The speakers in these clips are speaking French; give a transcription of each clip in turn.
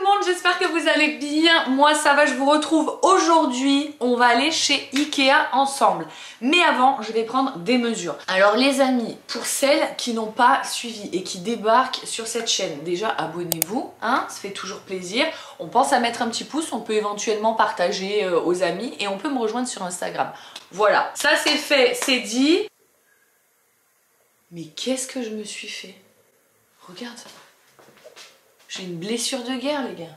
monde, j'espère que vous allez bien. Moi ça va, je vous retrouve aujourd'hui. On va aller chez Ikea ensemble. Mais avant, je vais prendre des mesures. Alors les amis, pour celles qui n'ont pas suivi et qui débarquent sur cette chaîne, déjà abonnez-vous, hein, ça fait toujours plaisir. On pense à mettre un petit pouce, on peut éventuellement partager aux amis et on peut me rejoindre sur Instagram. Voilà, ça c'est fait, c'est dit. Mais qu'est-ce que je me suis fait? Regarde ça. J'ai une blessure de guerre les gars.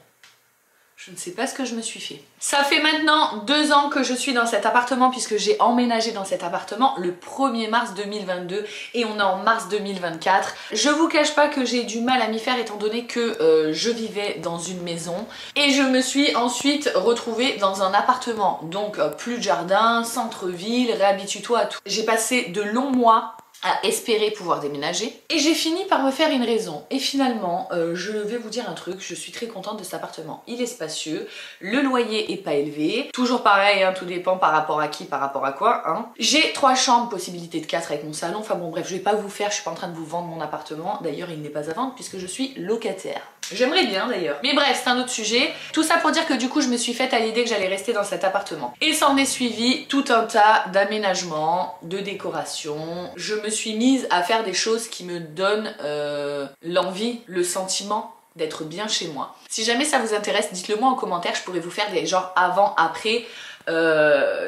Je ne sais pas ce que je me suis fait. Ça fait maintenant 2 ans que je suis dans cet appartement puisque j'ai emménagé dans cet appartement le 1er mars 2022 et on est en mars 2024. Je vous cache pas que j'ai du mal à m'y faire étant donné que je vivais dans une maison et je me suis ensuite retrouvée dans un appartement. Donc plus de jardin, centre-ville, réhabitue-toi à tout. J'ai passé de longs mois à espérer pouvoir déménager et j'ai fini par me faire une raison et finalement je vais vous dire un truc, je suis très contente de cet appartement. Il est spacieux, le loyer est pas élevé, toujours pareil hein, tout dépend par rapport à qui, par rapport à quoi hein. J'ai 3 chambres, possibilité de 4 avec mon salon, enfin bon bref je vais pas vous faire, je suis pas en train de vous vendre mon appartement, d'ailleurs il n'est pas à vendre puisque je suis locataire. J'aimerais bien d'ailleurs. Mais bref, c'est un autre sujet. Tout ça pour dire que du coup, je me suis faite à l'idée que j'allais rester dans cet appartement. Et s'en est suivi tout un tas d'aménagements, de décorations. Je me suis mise à faire des choses qui me donnent l'envie, le sentiment d'être bien chez moi. Si jamais ça vous intéresse, dites-le moi en commentaire, je pourrais vous faire des genres avant, après,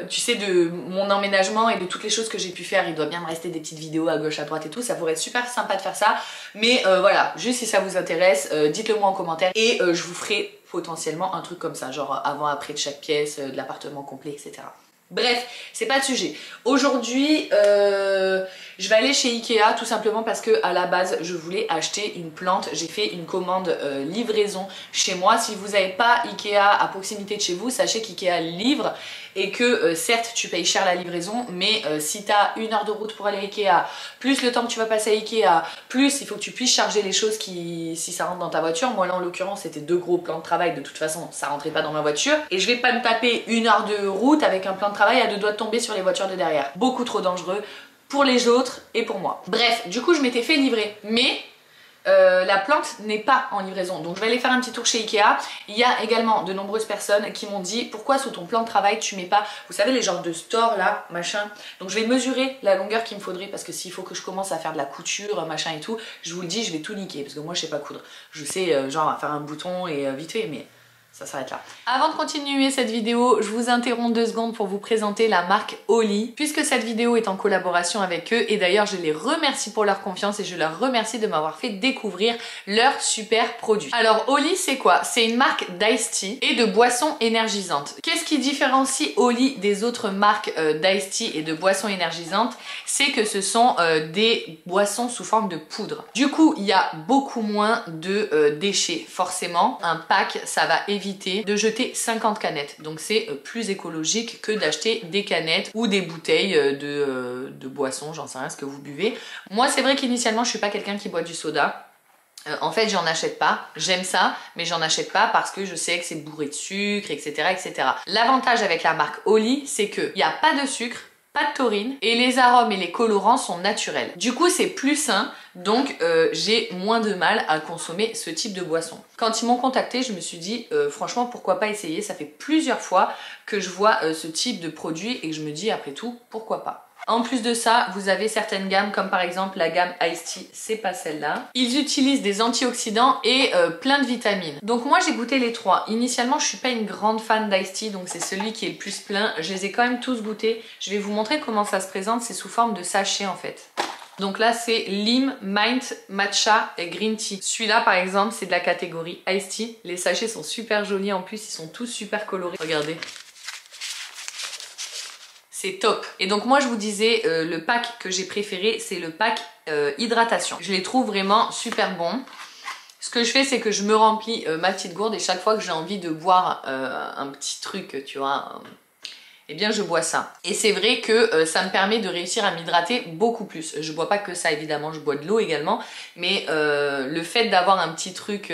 tu sais, de mon emménagement et de toutes les choses que j'ai pu faire. Il doit bien me rester des petites vidéos à gauche à droite et tout, ça pourrait être super sympa de faire ça. Mais voilà, juste si ça vous intéresse, dites-le moi en commentaire et je vous ferai potentiellement un truc comme ça, genre avant, après de chaque pièce, de l'appartement complet, etc. Bref, c'est pas le sujet. Aujourd'hui, je vais aller chez Ikea tout simplement parce que à la base, je voulais acheter une plante. J'ai fait une commande livraison chez moi. Si vous n'avez pas Ikea à proximité de chez vous, sachez qu'Ikea livre et que certes, tu payes cher la livraison, mais si tu as 1 heure de route pour aller à Ikea, plus le temps que tu vas passer à Ikea, plus il faut que tu puisses charger les choses si ça rentre dans ta voiture. Moi là en l'occurrence, c'était 2 gros plans de travail. De toute façon, ça rentrait pas dans ma voiture. Et je vais pas me taper 1 heure de route avec un plan de travail à 2 doigts de tomber sur les voitures de derrière. Beaucoup trop dangereux pour les autres et pour moi. Bref, du coup je m'étais fait livrer, mais la plante n'est pas en livraison, donc je vais aller faire un petit tour chez Ikea. Il y a également de nombreuses personnes qui m'ont dit pourquoi sous ton plan de travail tu mets pas, vous savez les genres de store là, machin. Donc je vais mesurer la longueur qu'il me faudrait parce que s'il faut que je commence à faire de la couture, machin et tout, je vous le dis, je vais tout niquer parce que moi je sais pas coudre. Je sais genre à faire un bouton et vite fait, mais ça s'arrête là. Avant de continuer cette vidéo, je vous interromps 2 secondes pour vous présenter la marque Oli, puisque cette vidéo est en collaboration avec eux et d'ailleurs je les remercie pour leur confiance et je leur remercie de m'avoir fait découvrir leurs super produits. Alors Oli c'est quoi? C'est une marque d'Ice Tea et de boissons énergisantes. Qu'est-ce qui différencie Oli des autres marques d'Ice Tea et de boissons énergisantes? C'est que ce sont des boissons sous forme de poudre. Du coup il y a beaucoup moins de déchets forcément. Un pack ça va éviter de jeter 50 canettes. Donc c'est plus écologique que d'acheter des canettes ou des bouteilles de boissons, j'en sais rien ce que vous buvez. Moi c'est vrai qu'initialement je suis pas quelqu'un qui boit du soda. En fait j'en achète pas, j'aime ça, mais j'en achète pas parce que je sais que c'est bourré de sucre, etc. etc. L'avantage avec la marque Oli, c'est qu'il n'y a pas de sucre, pas de taurine et les arômes et les colorants sont naturels. Du coup c'est plus sain, donc j'ai moins de mal à consommer ce type de boisson. Quand ils m'ont contacté, je me suis dit franchement pourquoi pas essayer, ça fait plusieurs fois que je vois ce type de produit et que je me dis après tout pourquoi pas. En plus de ça, vous avez certaines gammes comme par exemple la gamme Ice Tea, c'est pas celle-là. Ils utilisent des antioxydants et plein de vitamines. Donc moi j'ai goûté les 3. Initialement je suis pas une grande fan d'Ice Tea, donc c'est celui qui est le plus plein. Je les ai quand même tous goûtés. Je vais vous montrer comment ça se présente, c'est sous forme de sachet en fait. Donc là c'est Lime, Mint, Matcha et Green Tea. Celui-là par exemple c'est de la catégorie Ice Tea. Les sachets sont super jolis en plus, ils sont tous super colorés. Regardez. C'est top. Et donc moi je vous disais, le pack que j'ai préféré, c'est le pack hydratation. Je les trouve vraiment super bons. Ce que je fais, c'est que je me remplis ma petite gourde et chaque fois que j'ai envie de boire un petit truc, tu vois, eh bien je bois ça. Et c'est vrai que ça me permet de réussir à m'hydrater beaucoup plus. Je bois pas que ça évidemment, je bois de l'eau également, mais le fait d'avoir un petit truc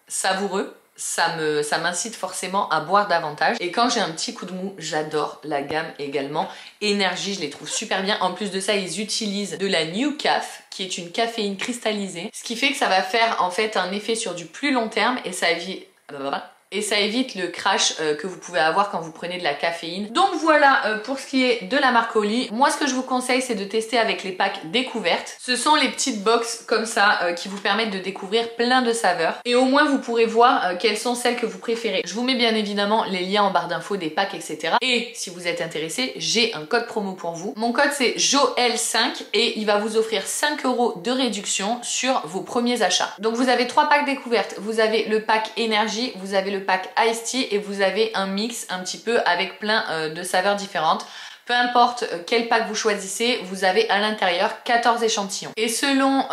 savoureux, ça m'incite forcément à boire davantage. Et quand j'ai un petit coup de mou, j'adore la gamme également. Énergie, je les trouve super bien. En plus de ça, ils utilisent de la New Caf, qui est une caféine cristallisée. Ce qui fait que ça va faire en fait un effet sur du plus long terme et ça évite le crash que vous pouvez avoir quand vous prenez de la caféine. Donc voilà pour ce qui est de la marque Oli. Moi ce que je vous conseille c'est de tester avec les packs découvertes. Ce sont les petites box comme ça qui vous permettent de découvrir plein de saveurs. Et au moins vous pourrez voir quelles sont celles que vous préférez. Je vous mets bien évidemment les liens en barre d'infos des packs etc. Et si vous êtes intéressé, j'ai un code promo pour vous. Mon code c'est Joël5 et il va vous offrir 5 € de réduction sur vos premiers achats. Donc vous avez 3 packs découvertes. Vous avez le pack énergie, vous avez le pack Ice Tea et vous avez un mix un petit peu avec plein de saveurs différentes. Peu importe quel pack vous choisissez, vous avez à l'intérieur 14 échantillons. Et selon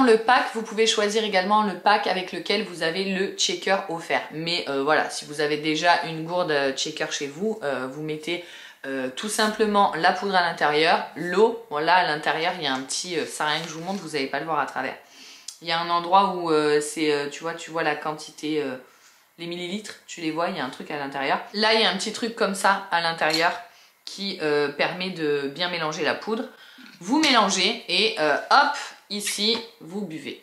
le pack, vous pouvez choisir également le pack avec lequel vous avez le shaker offert. Mais voilà, si vous avez déjà une gourde shaker chez vous, vous mettez tout simplement la poudre à l'intérieur, l'eau. Bon là à l'intérieur il y a un petit, ça rien que je vous montre, vous n'allez pas le voir à travers. Il y a un endroit où tu vois la quantité... les millilitres, tu les vois, il y a un truc à l'intérieur. Là, il y a un petit truc comme ça à l'intérieur qui permet de bien mélanger la poudre. Vous mélangez et hop, ici, vous buvez.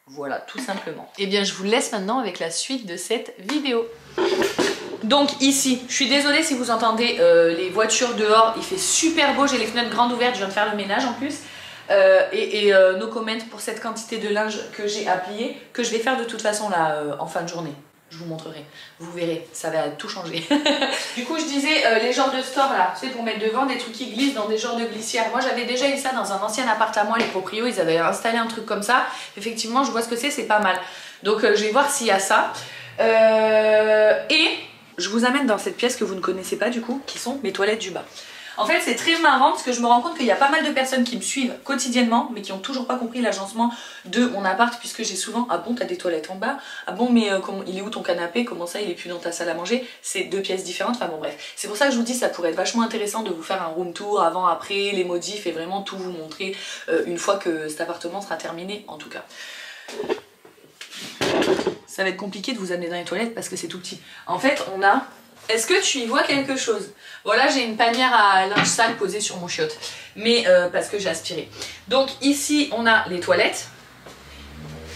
Voilà, tout simplement. Et bien, je vous laisse maintenant avec la suite de cette vidéo. Donc ici, je suis désolée si vous entendez les voitures dehors, il fait super beau, j'ai les fenêtres grandes ouvertes, je viens de faire le ménage en plus. No comment pour cette quantité de linge que j'ai à plier, que je vais faire de toute façon là en fin de journée. Je vous montrerai, vous verrez, ça va tout changer. Du coup je disais les genres de store là, tu sais pour mettre devant des trucs qui glissent dans des genres de glissières. Moi j'avais déjà eu ça dans un ancien appart à moi, les proprios ils avaient installé un truc comme ça. Effectivement je vois ce que c'est pas mal. Donc je vais voir s'il y a ça. Et je vous amène dans cette pièce que vous ne connaissez pas du coup, qui sont mes toilettes du bas. En fait c'est très marrant parce que je me rends compte qu'il y a pas mal de personnes qui me suivent quotidiennement mais qui ont toujours pas compris l'agencement de mon appart puisque j'ai souvent ah bon t'as des toilettes en bas, ah bon mais il est où ton canapé, comment ça il est plus dans ta salle à manger, c'est 2 pièces différentes, enfin bon bref. C'est pour ça que je vous dis ça pourrait être vachement intéressant de vous faire un room tour avant après, les modifs et vraiment tout vous montrer une fois que cet appartement sera terminé en tout cas. Ça va être compliqué de vous amener dans les toilettes parce que c'est tout petit. En fait on a... Est-ce que tu y vois quelque chose? Voilà, j'ai une panière à linge sale posée sur mon chiotte, mais parce que j'ai aspiré. Donc ici, on a les toilettes.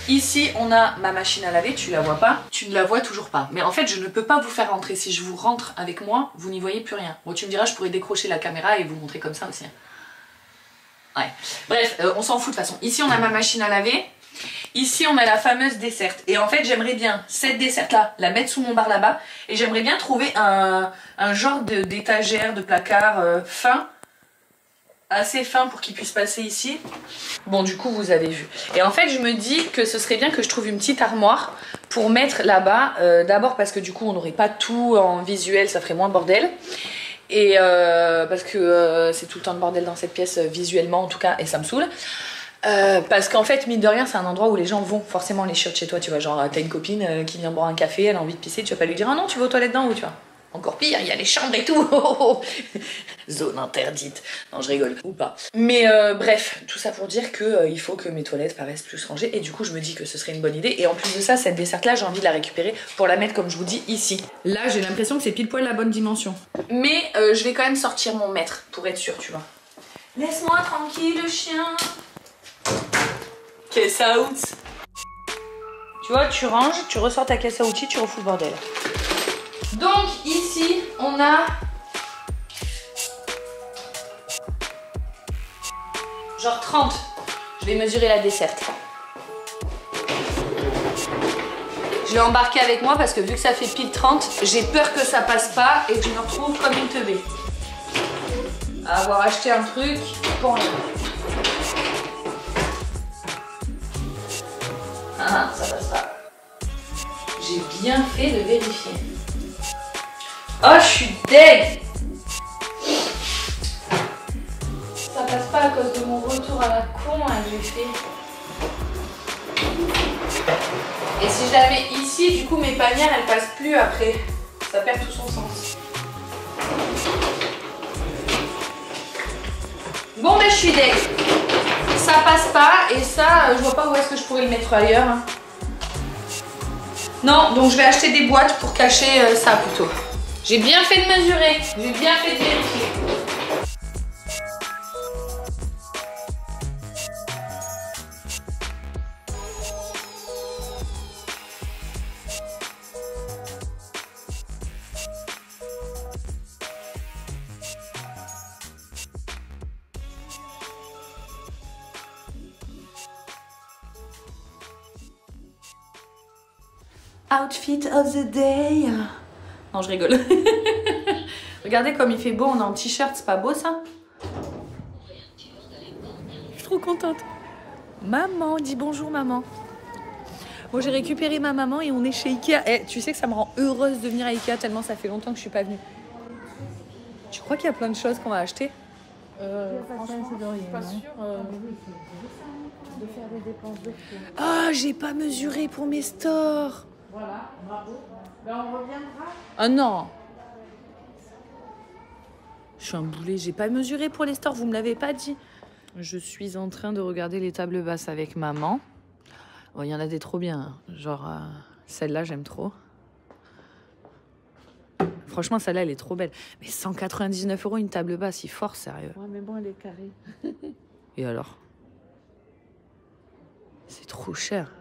Ici, on a ma machine à laver, tu la vois pas? Tu ne la vois toujours pas. Mais en fait, je ne peux pas vous faire rentrer. Si je vous rentre avec moi, vous n'y voyez plus rien. Bon, tu me diras, je pourrais décrocher la caméra et vous montrer comme ça aussi. Ouais. Bref, on s'en fout de toute façon. Ici, on a ma machine à laver. Ici on a la fameuse desserte et en fait j'aimerais bien cette desserte là la mettre sous mon bar là-bas et j'aimerais bien trouver un genre d'étagère, de placard fin, assez fin pour qu'il puisse passer ici. Bon du coup vous avez vu. Et en fait je me dis que ce serait bien que je trouve une petite armoire pour mettre là-bas. D'abord parce que du coup on n'aurait pas tout en visuel, ça ferait moins bordel. Et parce que c'est tout le temps le bordel dans cette pièce visuellement en tout cas et ça me saoule. Parce qu'en fait mine de rien c'est un endroit où les gens vont forcément les chiottes chez toi, tu vois, genre t'as une copine qui vient boire un café, elle a envie de pisser, tu vas pas lui dire ah non tu vas aux toilettes d'en haut, tu vois. Encore pire, il y a les chambres et tout. Zone interdite. Non je rigole, ou pas. Mais bref, tout ça pour dire que il faut que mes toilettes paraissent plus rangées et du coup je me dis que ce serait une bonne idée. Et en plus de ça, cette desserte là j'ai envie de la récupérer pour la mettre comme je vous dis ici. Là j'ai l'impression que c'est pile poil la bonne dimension. Mais je vais quand même sortir mon mètre pour être sûre, tu vois. Laisse-moi tranquille le chien. Caisse à outils. Tu vois, tu ranges, tu ressors ta caisse à outils, tu refous le bordel. Donc ici, on a genre 30. Je vais mesurer la desserte. Je l'ai embarqué avec moi parce que vu que ça fait pile 30, j'ai peur que ça passe pas et que je me retrouve comme une teubée. À avoir acheté un truc pour rien. Ah, ça passe pas. J'ai bien fait de vérifier. Oh, je suis deg. Ça passe pas à cause de mon retour à la con hein, que j'ai fait. Et si je la mets ici, du coup mes panières elles passent plus après. Ça perd tout son sens. Bon ben je suis deg. Ça passe pas et ça je vois pas où est-ce que je pourrais le mettre ailleurs. Hein. Non, donc je vais acheter des boîtes pour cacher ça plutôt. J'ai bien fait de mesurer, j'ai bien fait de vérifier. Outfit of the day. Non, je rigole. Regardez comme il fait beau, on est en t-shirt, c'est pas beau ça? Je suis trop contente. Maman, dis bonjour maman. Bon, j'ai récupéré ma maman et on est chez Ikea. Eh, tu sais que ça me rend heureuse de venir à Ikea tellement ça fait longtemps que je suis pas venue. Tu crois qu'il y a plein de choses qu'on va acheter? Franchement, je suis pas sûre de faire des dépenses de fou. Ah, j'ai pas mesuré pour mes stores. Voilà, bravo. Ben, on reviendra. Ah non. Je suis un boulet, j'ai pas mesuré pour les stores, vous me l'avez pas dit. Je suis en train de regarder les tables basses avec maman. Bon, il y en a des trop bien, hein. Genre celle-là j'aime trop. Franchement celle-là elle est trop belle. Mais 199 € une table basse, il fort sérieux. Ouais mais bon elle est carrée. Et alors? C'est trop cher.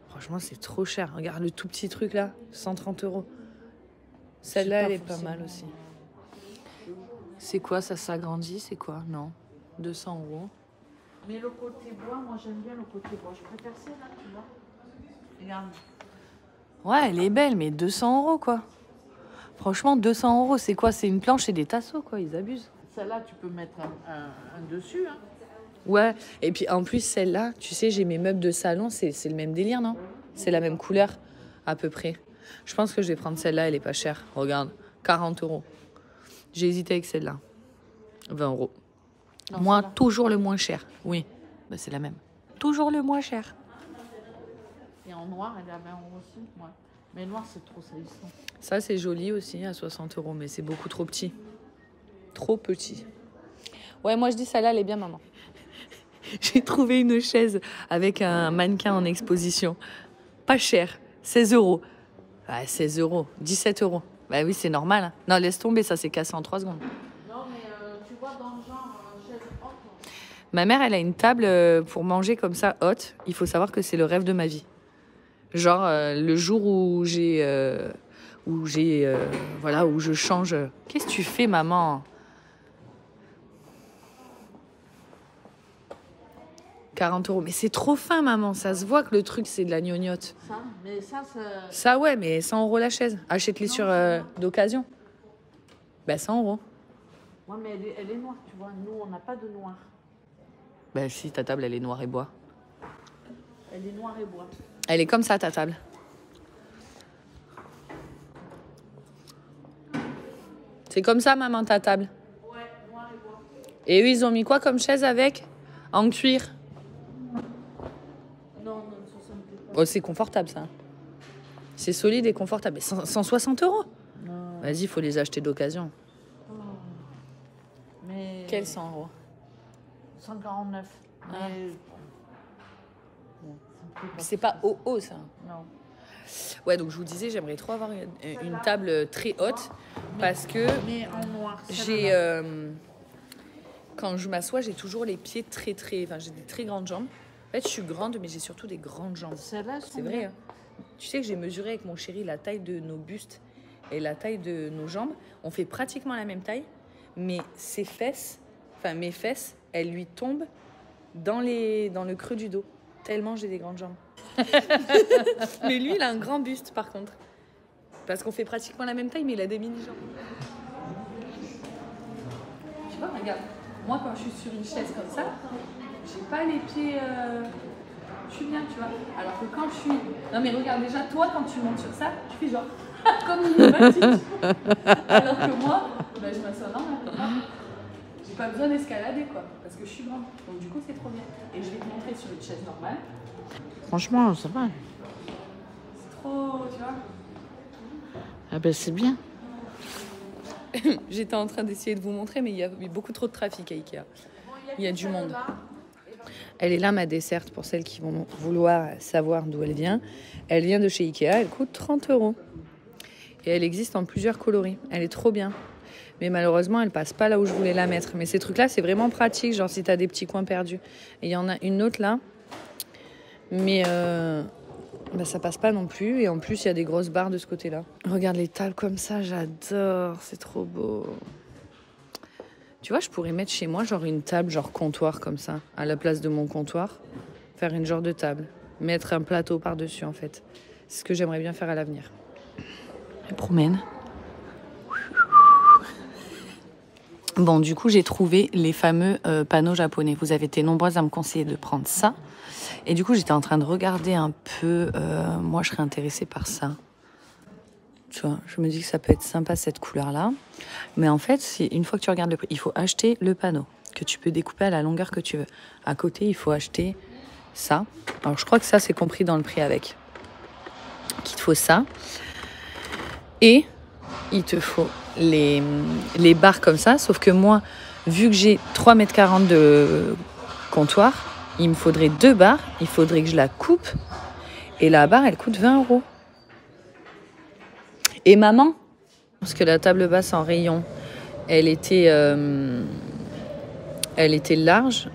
Franchement c'est trop cher. Regarde le tout petit truc là, 130 €. Celle-là elle est pas mal aussi. C'est quoi ça s'agrandit? C'est quoi? Non. 200 €. Mais le côté bois, moi j'aime bien le côté bois. Je préfère celle-là, tu vois. Regarde. Ouais, elle est belle, mais 200 € quoi. Franchement, 200 €, c'est quoi? C'est une planche et des tasseaux quoi, ils abusent. Celle-là, tu peux mettre un dessus. Hein. Ouais, et puis en plus, celle-là, tu sais, j'ai mes meubles de salon, c'est le même délire, non? C'est la même couleur, à peu près. Je pense que je vais prendre celle-là, elle est pas chère. Regarde, 40 €. J'ai hésité avec celle-là. 20 €. Non, Moi, toujours le moins cher. Oui, bah, c'est la même. Toujours le moins cher. Et en noir, elle est à 20 € aussi. Ouais. Mais noir, c'est trop salissant. Ça, c'est joli aussi, à 60 €, mais c'est beaucoup trop petit. Trop petit. Ouais, moi, je dis celle-là, elle est bien, maman. J'ai trouvé une chaise avec un mannequin en exposition. Pas cher, 16 €. Ah, 16 €, 17 €. Bah oui, c'est normal. Hein. Non, laisse tomber, ça s'est cassé en 3 secondes. Non, mais tu vois, dans le genre chaise haute. Ma mère, elle a une table pour manger comme ça, haute. Il faut savoir que c'est le rêve de ma vie. Genre, le jour où voilà, où je change. Qu'est-ce que tu fais, maman? 40 €. Mais c'est trop fin, maman. Ça se voit que le truc, c'est de la gnognotte. Ça, mais ça. Ça, ouais, mais 100 € la chaise. Achète-les sur d'occasion. Bah, 100 €. Ouais, mais elle est noire, tu vois. Nous, on n'a pas de noir. Bah, si, ta table, elle est noire et bois. Elle est noire et bois. Elle est comme ça, ta table. C'est comme ça, maman, ta table. Ouais, noir et bois. Et eux, ils ont mis quoi comme chaise avec? En cuir. Non, 70 pas. Oh, c'est confortable, ça. C'est solide et confortable. Mais 160 €. Non. Vas-y, il faut les acheter d'occasion. Oh. Mais. Quel 100 €? 149. Ah. Mais. Bon, C'est pas haut, ça. Non. Ouais, donc je vous disais, j'aimerais trop avoir une table très haute parce que Mais en noir. j'ai... quand je m'assois, j'ai toujours les pieds très... Enfin, j'ai des très grandes jambes. En fait, je suis grande, mais j'ai surtout des grandes jambes. Celle-là, C'est vrai, hein. Tu sais que j'ai mesuré avec mon chéri la taille de nos bustes et la taille de nos jambes. On fait pratiquement la même taille, mais ses fesses, enfin mes fesses, elles lui tombent dans le creux du dos. Tellement j'ai des grandes jambes. Mais lui, il a un grand buste, par contre. Parce qu'on fait pratiquement la même taille, mais il a des mini-jambes. Tu vois, regarde. Moi, quand je suis sur une chaise comme ça, j'ai pas les pieds... Je suis bien, tu vois. Alors que quand je suis... Non, mais regarde, déjà, toi, quand tu montes sur ça, tu fais genre... comme une pneumatique. Alors que moi, ben, je m'assois normal. J'ai pas besoin d'escalader, quoi. Parce que je suis grande. Donc, du coup, c'est trop bien. Et je vais te montrer sur une chaise normale. Franchement, ça va. C'est trop, tu vois. Ah ben, c'est bien. J'étais en train d'essayer de vous montrer, mais il y a beaucoup trop de trafic à Ikea. Il y a du monde. Elle est là, ma desserte, pour celles qui vont vouloir savoir d'où elle vient. Elle vient de chez Ikea, elle coûte 30 €. Et elle existe en plusieurs coloris. Elle est trop bien. Mais malheureusement, elle passe pas là où je voulais la mettre. Mais ces trucs-là, c'est vraiment pratique, genre si t'as des petits coins perdus. Et il y en a une autre là. Mais bah, ça passe pas non plus. Et en plus, il y a des grosses barres de ce côté-là. Regarde les tables comme ça, j'adore. C'est trop beau. Tu vois, je pourrais mettre chez moi genre une table, genre comptoir comme ça, à la place de mon comptoir. Faire une genre de table. Mettre un plateau par-dessus en fait. C'est ce que j'aimerais bien faire à l'avenir. Je promène. Bon, du coup, j'ai trouvé les fameux panneaux japonais. Vous avez été nombreuses à me conseiller de prendre ça. Et du coup, j'étais en train de regarder un peu. Moi, je serais intéressée par ça. Tu vois, je me dis que ça peut être sympa cette couleur-là. Mais en fait, une fois que tu regardes le prix, il faut acheter le panneau que tu peux découper à la longueur que tu veux. À côté, il faut acheter ça. Alors, je crois que ça, c'est compris dans le prix avec. Qu'il te faut ça. Et il te faut les barres comme ça. Sauf que moi, vu que j'ai 3,40 m de comptoir, il me faudrait 2 barres. Il faudrait que je la coupe. Et la barre, elle coûte 20 €. Et maman, parce que la table basse en rayon, elle était large.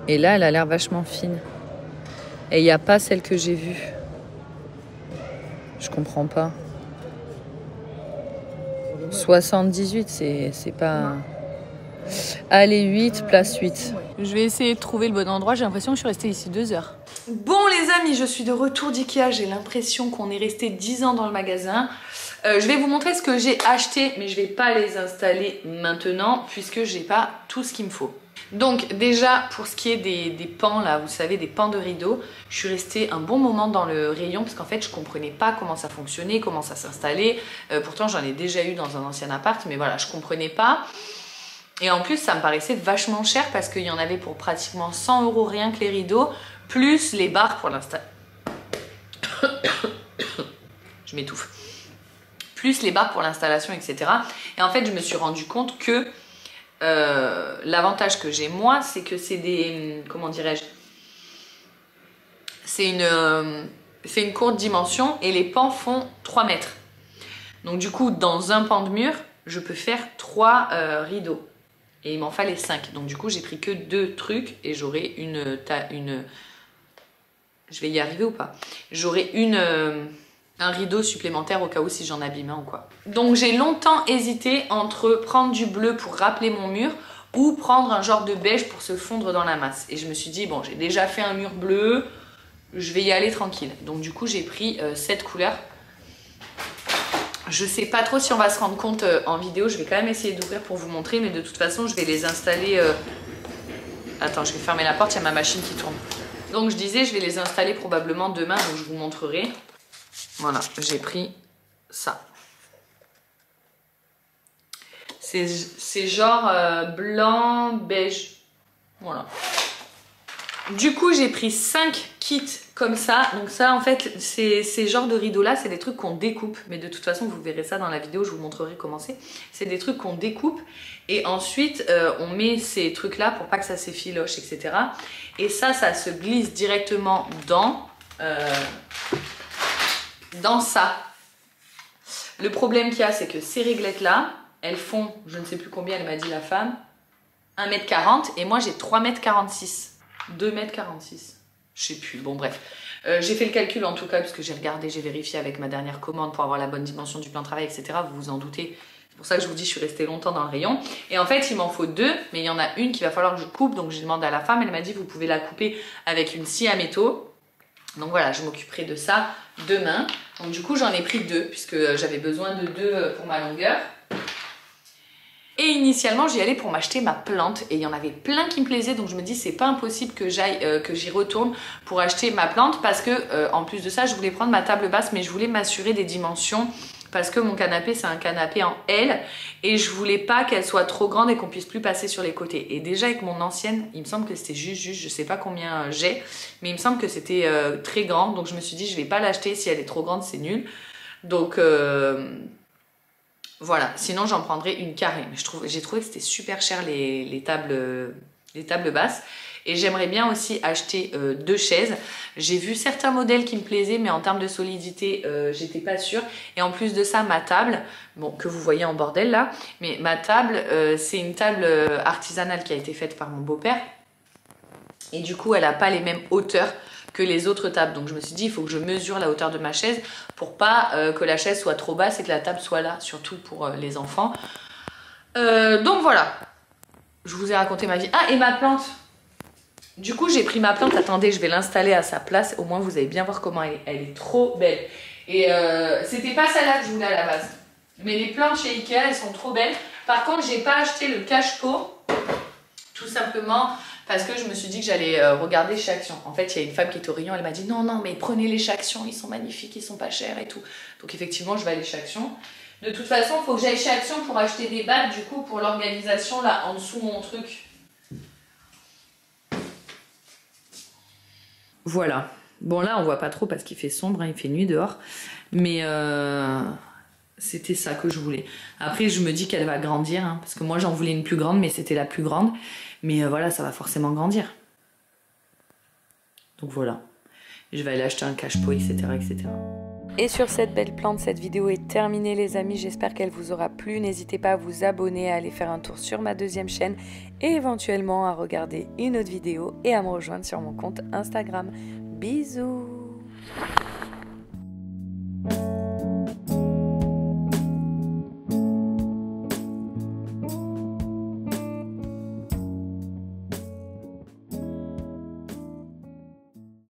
Et là, elle a l'air vachement fine. Et il n'y a pas celle que j'ai vue. Je comprends pas. 78, c'est pas... Allez, 8, place 8. Je vais essayer de trouver le bon endroit. J'ai l'impression que je suis restée ici 2 heures. Bon les amis, je suis de retour d'Ikea. J'ai l'impression qu'on est resté 10 ans dans le magasin. Je vais vous montrer ce que j'ai acheté, mais je vais pas les installer maintenant puisque j'ai pas tout ce qu'il me faut. Donc déjà, pour ce qui est des pans là, vous savez, des pans de rideaux, je suis restée un bon moment dans le rayon parce qu'en fait, je comprenais pas comment ça fonctionnait, comment ça s'installait. Pourtant, j'en ai déjà eu dans un ancien appart, mais voilà, je comprenais pas. Et en plus, ça me paraissait vachement cher parce qu'il y en avait pour pratiquement 100 € rien que les rideaux, plus les barres pour l'installation. Je m'étouffe. Plus les barres pour l'installation, etc. Et en fait, je me suis rendu compte que l'avantage que j'ai moi, c'est que c'est des... Comment dirais-je? C'est une courte dimension et les pans font 3 mètres. Donc du coup, dans un pan de mur, je peux faire 3 rideaux. Et il m'en fallait 5. Donc du coup, j'ai pris que 2 trucs et j'aurai une... Je vais y arriver ou pas? J'aurai un rideau supplémentaire au cas où si j'en abîme un ou quoi. Donc j'ai longtemps hésité entre prendre du bleu pour rappeler mon mur ou prendre un genre de beige pour se fondre dans la masse. Et je me suis dit, bon, j'ai déjà fait un mur bleu, je vais y aller tranquille. Donc du coup, j'ai pris cette couleur. Je sais pas trop si on va se rendre compte en vidéo, je vais quand même essayer d'ouvrir pour vous montrer, mais de toute façon, je vais les installer... Attends, je vais fermer la porte, il y a ma machine qui tourne. Donc je disais, je vais les installer probablement demain, donc je vous montrerai. Voilà, j'ai pris ça. C'est genre blanc, beige. Voilà. Du coup, j'ai pris 5 kits comme ça. Donc ça, en fait, ces genres de rideaux-là, c'est des trucs qu'on découpe. Mais de toute façon, vous verrez ça dans la vidéo, je vous montrerai comment c'est. C'est des trucs qu'on découpe. Et ensuite, on met ces trucs-là pour pas que ça s'effiloche, etc. Et ça se glisse directement dans ça. Le problème qu'il y a, c'est que ces réglettes-là, elles font, je ne sais plus combien elle m'a dit la femme, 1,40 m et moi j'ai 3,46 m. 2,46 m. Je sais plus, bon bref. J'ai fait le calcul en tout cas, parce que j'ai regardé, j'ai vérifié avec ma dernière commande pour avoir la bonne dimension du plan de travail, etc. Vous vous en doutez. C'est pour ça que je vous dis, je suis restée longtemps dans le rayon. Et en fait, il m'en faut 2, mais il y en a une qu'il va falloir que je coupe. Donc j'ai demandé à la femme, elle m'a dit, vous pouvez la couper avec une scie à métaux. Donc voilà, je m'occuperai de ça demain. Donc du coup, j'en ai pris 2, puisque j'avais besoin de 2 pour ma longueur. Et initialement, j'y allais pour m'acheter ma plante et il y en avait plein qui me plaisaient, donc je me dis c'est pas impossible que j'y retourne pour acheter ma plante parce que en plus de ça, je voulais prendre ma table basse, mais je voulais m'assurer des dimensions parce que mon canapé c'est un canapé en L et je voulais pas qu'elle soit trop grande et qu'on puisse plus passer sur les côtés. Et déjà avec mon ancienne, il me semble que c'était juste, je sais pas combien j'ai, mais il me semble que c'était très grand, donc je me suis dit je vais pas l'acheter, si elle est trop grande c'est nul. Donc voilà, sinon j'en prendrais une carrée. Mais j'ai trouvé que c'était super cher les tables basses. Et j'aimerais bien aussi acheter 2 chaises. J'ai vu certains modèles qui me plaisaient, mais en termes de solidité, j'étais pas sûre. Et en plus de ça, ma table, bon, que vous voyez en bordel là, mais ma table, c'est une table artisanale qui a été faite par mon beau-père. Et du coup, elle n'a pas les mêmes hauteurs que les autres tables. Donc je me suis dit, il faut que je mesure la hauteur de ma chaise pour pas que la chaise soit trop basse et que la table soit là, surtout pour les enfants. Donc voilà, je vous ai raconté ma vie. Ah, et ma plante. Du coup, j'ai pris ma plante. Attendez, je vais l'installer à sa place. Au moins, vous allez bien voir comment elle est trop belle. Et c'était pas celle-là que je voulais à la base. Mais les plantes chez Ikea, elles sont trop belles. Par contre, j'ai pas acheté le cache-pot. Tout simplement parce que je me suis dit que j'allais regarder chez Action. En fait, il y a une femme qui est au rayon, elle m'a dit non, non, mais prenez les chez Action, ils sont magnifiques, ils sont pas chers et tout. Donc effectivement, je vais aller chez Action. De toute façon, il faut que j'aille chez Action pour acheter des battes, du coup, pour l'organisation, là, en dessous mon truc. Voilà. Bon, là, on voit pas trop parce qu'il fait sombre, hein, il fait nuit dehors. Mais c'était ça que je voulais. Après, je me dis qu'elle va grandir, hein, parce que moi, j'en voulais une plus grande, mais c'était la plus grande. Mais voilà, ça va forcément grandir. Donc voilà. Je vais aller acheter un cache-pot, etc., etc. Et sur cette belle plante, cette vidéo est terminée les amis. J'espère qu'elle vous aura plu. N'hésitez pas à vous abonner, à aller faire un tour sur ma deuxième chaîne et éventuellement à regarder une autre vidéo et à me rejoindre sur mon compte Instagram. Bisous!